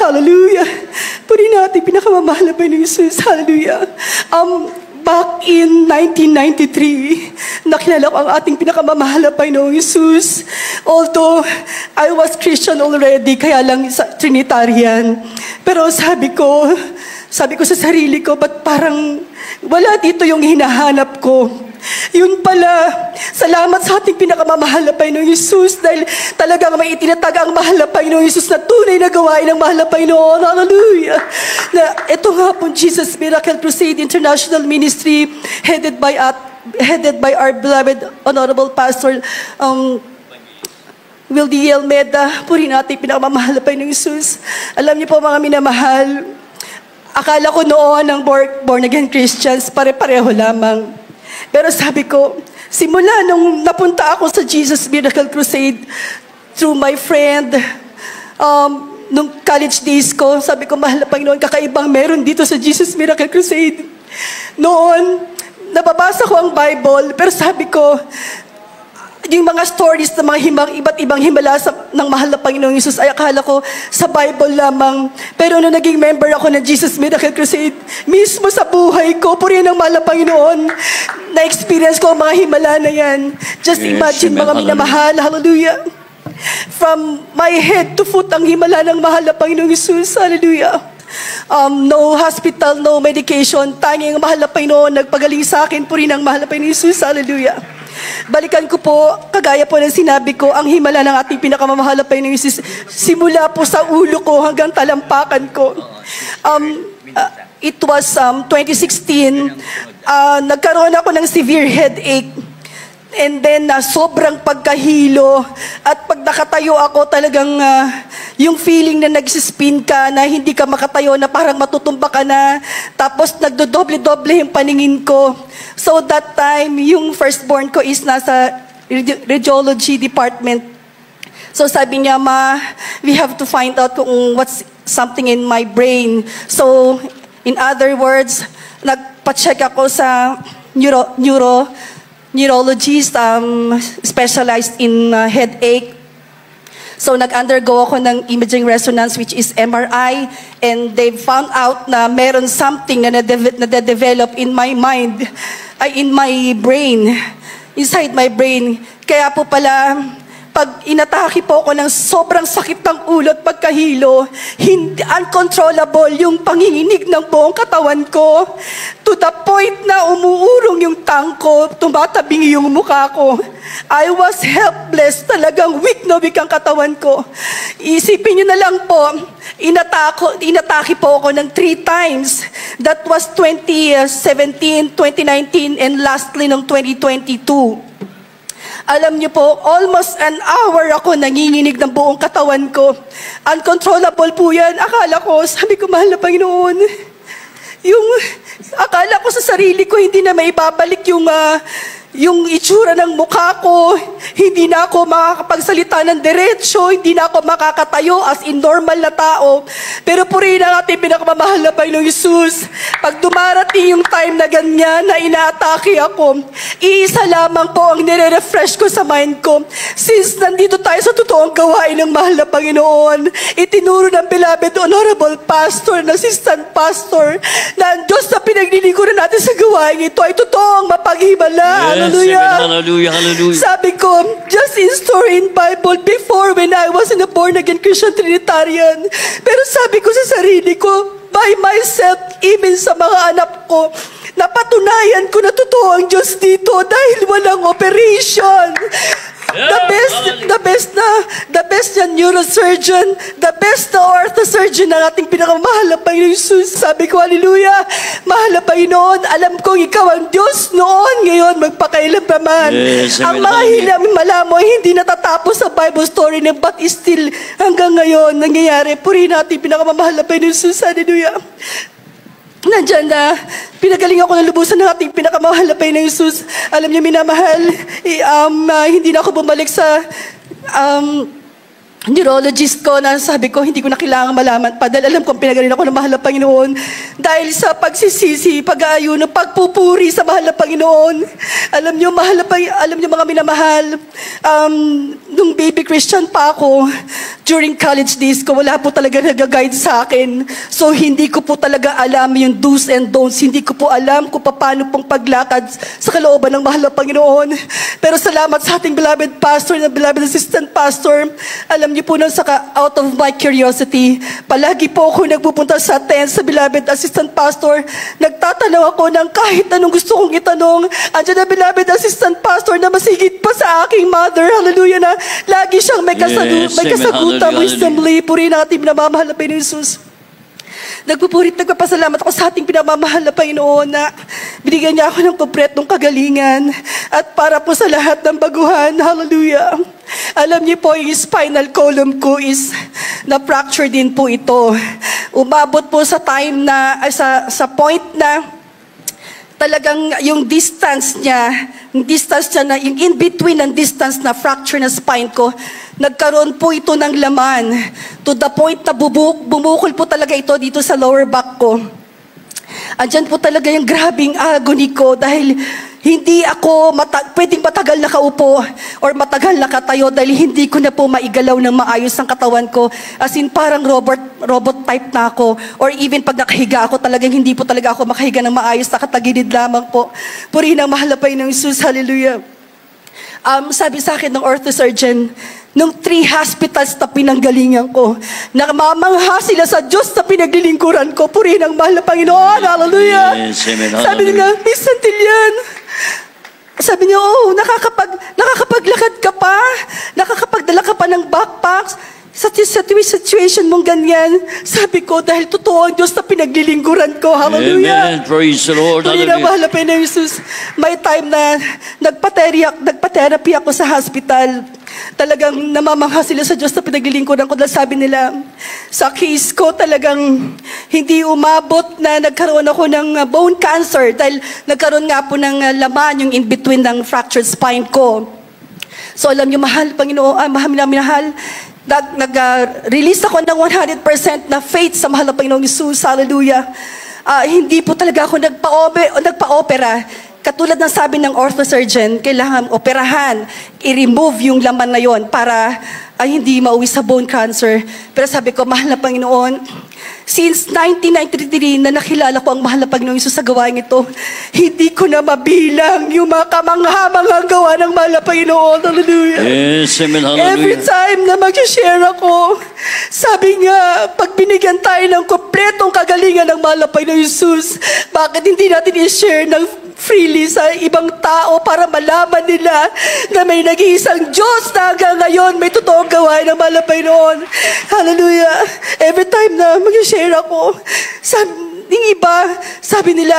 Hallelujah. Purihin natin pinakamamahal na Panginoong Jesus. Hallelujah. Back in 1993, nakilala ko ang ating pinakamamahal na Panginoong Jesus. Although I was Christian already, kaya lang sa Trinitarian. Pero sabi ko sa sarili ko, ba't parang wala dito yung hinahanap ko? Yun pala, salamat sa ating pinakamamahal na Panginoong Jesus dahil talagang may itinatag ang mahal na Panginoong Jesus na tunay na gawain ng mahal na Panginoon. Hallelujah! Na ito nga po, Jesus Miracle Crusade International Ministry headed by our beloved Honorable Pastor Will D. Almeida. Purihin natin pinakamamahal na Panginoong Jesus. Alam niyo po mga minamahal, akala ko noon ng born again Christians, pare-pareho lamang. Pero sabi ko, simula nung napunta ako sa Jesus Miracle Crusade through my friend, nung college days ko, sabi ko, mahal na Panginoon, kakaibang meron dito sa Jesus Miracle Crusade. Noon, nababasa ko ang Bible, pero sabi ko, yung mga stories ng mga iba't ibang himala ng mahal na Panginoong Jesus ay akala ko sa Bible lamang. Pero nung naging member ako ng Jesus Miracle Crusade, mismo sa buhay ko, purihin ang mahal na Panginoon, na-experience ko ang mga himala na yan. Just imagine mga minamahal, hallelujah. From my head to foot ang himala ng mahal na Panginoong Jesus, hallelujah. No hospital, no medication, tanging ang mahal na Panginoon nagpagaling sa akin, purihin ang mahal na Panginoong Jesus, hallelujah. Balikan ko po, kagaya po ng sinabi ko, ang himala ng ating pinakamamahal na Panginoong Jesus, simula po sa ulo ko hanggang talampakan ko. It was 2016, nagkaroon ako ng severe headache. And then, sobrang pagkahilo. At pag nakatayo ako, talagang yung feeling na nagsispin ka, na hindi ka makatayo, na parang matutumba ka na. Tapos, nagdodoble-doble yung paningin ko. So, that time, yung firstborn ko is nasa radiology department. So, sabi niya, Ma, we have to find out kung what's something in my brain. So, in other words, nagpa-check ako sa neurologist, specialized in headache. So, nag-undergo ako ng imaging resonance, which is MRI, and they found out na meron something na nade-develop in my mind, in my brain, inside my brain. Kaya po pala, pag inatake po ako ng sobrang sakit ng ulo at pagkahilo, hindi uncontrollable yung panginginig ng buong katawan ko. To the point na umuurong yung tangko, tumatabingi yung mukha ko. I was helpless, talagang weak na weak ang katawan ko. Isipin nyo na lang po, inatake po ako ng 3 times. That was 2017, 2019, and lastly ng 2022. Alam niyo po, almost an hour ako nanginginig ng buong katawan ko. Uncontrollable po yan. Akala ko, sabi ko, mahal na Panginoon, akala ko sa sarili ko, hindi na maibabalik yung itsura ng mukha ko. Hindi na ako makakapagsalita ng diretsyo, hindi na ako makakatayo as in normal na tao. Pero purihin ang ating pinakamamahal na Panginoong Jesus. Pag dumarating yung time na ganyan, na inaatake ako, iisa lamang po ang nire-refresh ko sa mind ko. Since nandito tayo sa totoong gawain ng mahal na Panginoon, itinuro ng beloved Honorable Pastor, na Assistant Pastor, na ang Diyos na pinaglilingkuran natin sa gawain ito ay totoong mapaghimala. Hallelujah. Hallelujah, hallelujah. Sabi ko, just in story in Bible before when I was in a born-again Christian Trinitarian. Pero sabi ko sa sarili ko, by myself, even sa mga anak ko, napatunayan ko na totoo ang Diyos dito dahil walang operation. The best na neurosurgeon, the best na orthosurgeon ng ating pinakamahal na Panginoon Jesus. Sabi ko, hallelujah, mahal na Panginoon, alam kong ikaw ang Diyos noon, ngayon, magpakailan pa man. Yes, ang mga himala mo hindi natatapos sa Bible story na but still hanggang ngayon nangyayari. Purihin natin pinakamamahal na Panginoon Jesus. Hallelujah. Nandiyan na, pinagaling ako ng lubusan ng ating pinakamahal na Panginoong Jesus. Alam niyo, minamahal, hindi na ako bumalik sa neurologist ko na sabi ko, hindi ko na kailangan malaman pa dahil alam kong pinagaling ako ng mahal na Panginoon. Dahil sa pagsisisi, pag-aayuno, pagpupuri sa mahal na Panginoon. Alam niyo, alam niyo mga minamahal, nung baby Christian pa ako, during college days ko, wala po talaga nag-guide sa akin. So, hindi ko po talaga alam yung do's and don'ts. Hindi ko po alam kung paano pong paglakad sa kalooban ng mahal na Panginoon. Pero salamat sa ating beloved pastor na beloved assistant pastor. Alam niyo po out of my curiosity, palagi po ako nagpupunta sa tent sa beloved assistant pastor. Nagtatanong ako ng kahit anong gusto kong itanong. Andiyan na beloved assistant pastor na masigit pa sa aking mother. Hallelujah na. Lagi siyang may kasagutan, wisdomly. Purihin natin pinamamahal na Panginoon Jesus. Nagpapasalamat ako sa ating pinamamahal na Panginoon na binigyan niya ako ng kompletong kagalingan at para po sa lahat ng baguhan. Hallelujah. Alam niyo po, yung spinal column ko is na-fracture din po ito. Umabot po sa time na, sa point na talagang yung distance niya na, yung in-between ng distance na fracture na spine ko, nagkaroon po ito ng laman to the point na bumukol po talaga ito dito sa lower back ko. Andyan po talaga yung grabing agony ko dahil hindi ako pwedeng matagal nakaupo or matagal nakatayo dahil hindi ko na po maigalaw ng maayos ang katawan ko. As in parang robot type na ako. Or even pag nakahiga ako, talagang hindi po talaga ako makahiga ng maayos, nakatagilid lamang po. Purihin ang mahal na Panginoong Jesus. Hallelujah. Sabi sa akin ng orthosurgeon, nung 3 hospitals na pinanggalingan ko, namamangha sila sa Diyos na pinaglilingkuran ko. Purihin ang mahal na Panginoon. Hallelujah. Yes, amen. Sabi nila, Miss Santillan, sabi niyo, nakakapaglakad ka pa, nakakapagdala ka pa ng backpacks, sa situation mong ganyan. Sabi ko, dahil totoo ang Diyos na pinaglilingkuran ko. Hallelujah. Amen. Praise the Lord. Hallelujah. Mahal na Panginoon Jesus. May time na nagpa-therapy ako sa hospital. Talagang namamangha sila sa Diyos na pinaglilingkuran ko. Dahil sabi nila, sa case ko talagang hindi umabot na nagkaroon ako ng bone cancer. Dahil nagkaroon nga po ng laman yung in-between ng fractured spine ko. So alam niyo, mahal, Panginoon, mahal, nag-release ako ng 100% na faith sa mahal na Panginoong Jesus. Hallelujah. Hindi po talaga ako nagpa-opera. Katulad ng sabi ng orthosurgeon, kailangan operahan, i-remove yung laman na yon para hindi mauwi sa bone cancer. Pero sabi ko, mahal na Panginoon, since 1993 na nakilala ko ang mahal na Panginoong Jesus sa gawain ito, hindi ko na mabilang yung mga kamangha-manghang gawa ng mahal na Panginoon. Hallelujah. Yes, amen. Hallelujah. Every time na mag-share ako, sabi nga, pag binigyan tayo ng kompletong kagalingan ng mahal na Panginoong Jesus, bakit hindi natin i-share ng freely sa ibang tao para malaman nila na may nag-iisang Diyos na hanggang ngayon may totoong gawain ng mahal na Panginoon. Hallelujah. Every time na mag-share ako, yung iba, sabi nila,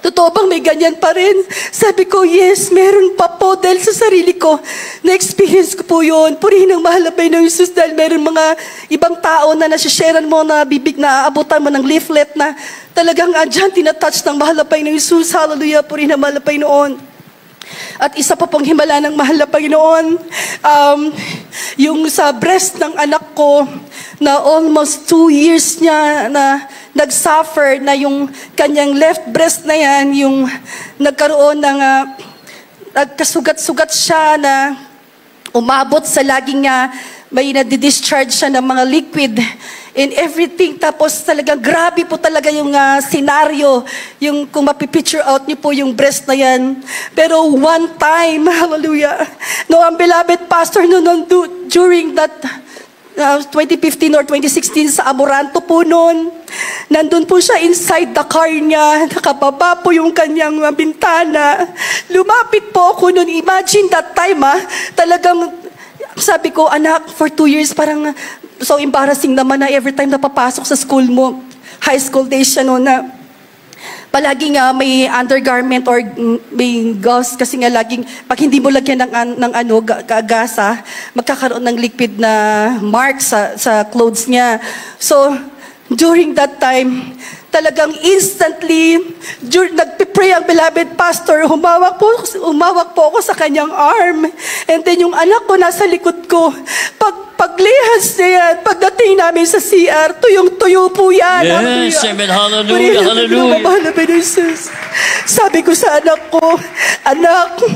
totoo bang may ganyan pa rin? Sabi ko, yes, meron pa po dahil sa sarili ko. Na-experience ko po yun. Purihin ang mahal na Panginoong Jesus dahil meron mga ibang tao na nasisharean mo na na aabutan mo ng leaflet na talagang andyan tinatouch ng mahal na Panginoong Jesus. Hallelujah, purihin ang mahal na Panginoon. At isa pa pong himala ng mahal na Panginoon, yung sa breast ng anak ko, na almost 2 years niya na nag-suffer na yung kanyang left breast na yan, yung nagkaroon ng nagkasugat-sugat siya na umabot sa laging may nadi-discharge siya ng mga liquid and everything. Tapos talagang grabe po talaga yung senaryo, yung kung mapipicture out niyo po yung breast na yan. Pero one time, hallelujah, no, ang beloved pastor during that 2015 or 2016 sa Amoranto po noon. Nandun po siya inside the car niya. Nakababa po yung kanyang bintana. Lumapit po ako noon. Imagine that time talagang sabi ko, anak, for 2 years parang so embarrassing naman na every time na papasok sa school mo. High school days siya noon na palagi nga may undergarment or may gauze kasi nga laging pag hindi mo lagyan ng gasa, magkakaroon ng liquid na mark sa clothes niya. So, during that time, talagang instantly, nagpipray ang beloved pastor, humawak po ako sa kanyang arm. And then yung anak ko nasa likod ko, paglihas niya yan, pagdating namin sa CR, tuyong-tuyo po yan. Yes, amen. Hallelujah, hallelujah. Sabi ko sa anak ko, anak,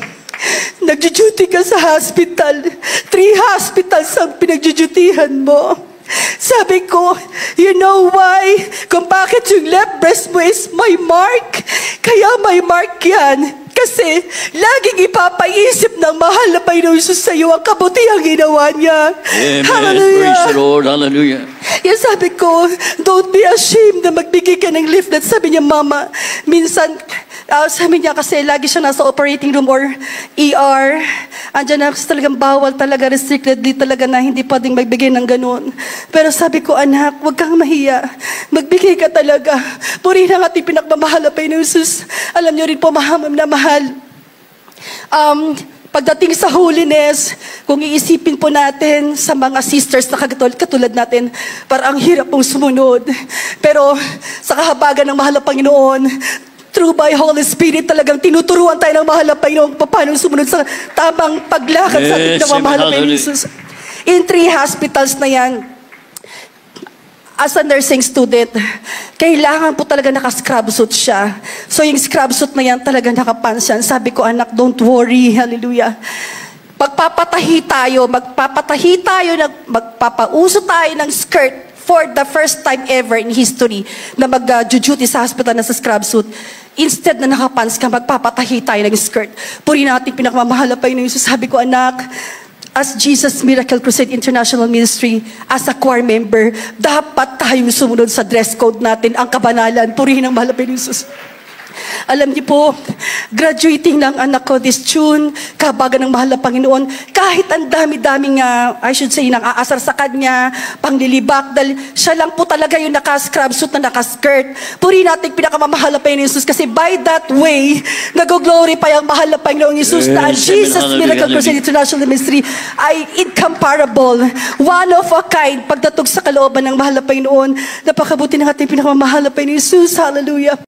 nagjuduty ka sa hospital. 3 hospitals ang pinagjudutihan mo. Sabi ko, you know why? Kung bakit yung left breast mo is may mark. Kaya may mark yan. Kasi laging ipapaisip ng mahal na Panginoon Jesus sa iyo ang kabutihang ginawa niya. Amen. Hallelujah. Praise the Lord. Hallelujah. Yan sabi ko, don't be ashamed na magbigay ka ng leaflet. Sabi niya, Mama, minsan, sabi niya kasi lagi siya nasa operating room or ER. Andiyan na talagang bawal talaga, restrictedly talaga na hindi pwedeng magbigay ng ganun. Pero sabi ko, anak, huwag kang mahiya. Magbigay ka talaga. Purihin ang ating pinagmamahal na Panginoon Jesus. Alam niyo rin po, mahamam na mahal. Pagdating sa holiness, kung iisipin po natin sa mga sisters na katulad natin, parang ang hirap pong sumunod. Pero sa kahabagan ng mahal na Panginoon, through by Holy Spirit, talagang tinuturuan tayo ng mahal na Panginoon paano sumunod sa tamang paglakad sa ating Yes, mahal na Panginoon amen. Jesus. In 3 hospitals na yan, as a nursing student, kailangan po talaga naka-scrub suit siya. So yung scrub suit na yan talaga nakapants yan. Sabi ko, anak, don't worry. Hallelujah. Magpapatahi tayo, magpapauso tayo ng skirt for the first time ever in history na mag-duty sa hospital na sa scrub suit. Instead na nakapants ka, magpapatahi tayo ng skirt. Puri natin pinakamamahal na Panginoon Jesus. Sabi ko, anak, as Jesus Miracle Crusade International Ministry, as a choir member, dapat tayong sumunod sa dress code natin, ang kabanalan. Purihin ang mahal na Panginoon Jesus. Alam niyo po, graduating ng anak ko this June, kabagan ng mahal na Panginoon, kahit ang dami-daming, I should say, nang aasar sa kanya, panglilibak, dahil siya lang po talaga yung naka-scrub suit na naka-skirt. Purihin natin pinakamamahal na Panginoon Jesus, kasi by that way, nag-glorify ang mahal na Panginoon Jesus na ang Yes, Jesus amen. Miracle Hallelujah. Crusade International Ministry ay incomparable, one of a kind, pagdatog sa kalooban ng mahal na Panginoon. Napakabuti ng ating pinakamamahal na Panginoon Jesus. Hallelujah.